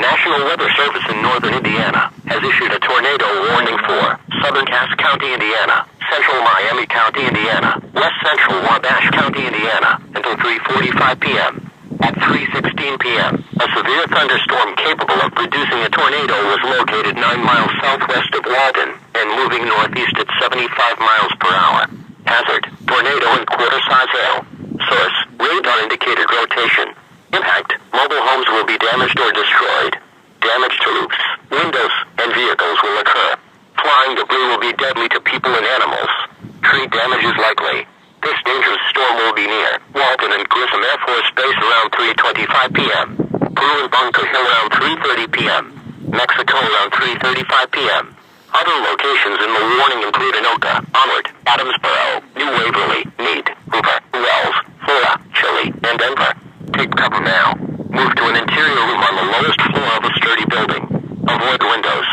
National Weather Service in northern Indiana has issued a tornado warning for southern Cass County, Indiana, central Miami County, Indiana, west central Wabash County, Indiana, until 3:45 p.m. At 3:16 p.m., a severe thunderstorm capable of producing a tornado was located 9 miles southwest of Walden and moving northeast at 75 miles per hour. Hazard: tornado and quarter-size hail. Source: radar-indicated rotation. Impact: mobile homes will be damaged or destroyed. Damage to roofs, windows, and vehicles will occur. Flying debris will be deadly to people and animals. Tree damage is likely. This dangerous storm will be near Walton and Grissom Air Force Base around 3:25 p.m. Peru and Bunker Hill around 3:30 p.m. Mexico around 3:35 p.m. Other locations in the warning include Anoka, Onward, Adamsboro, New Waverly, Meade, Hoover, Wells, Flora, Chile, and Denver. Take cover now. Move to an interior room on the lowest floor of a sturdy building. Avoid windows.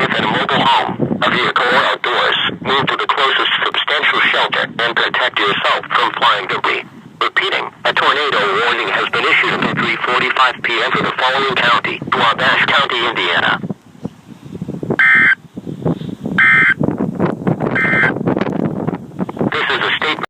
If in a mobile home, a vehicle, or outdoors, move to the closest substantial shelter and protect yourself from flying debris. Repeating, a tornado warning has been issued until 3:45 p.m. for the following county: Wabash County, Indiana,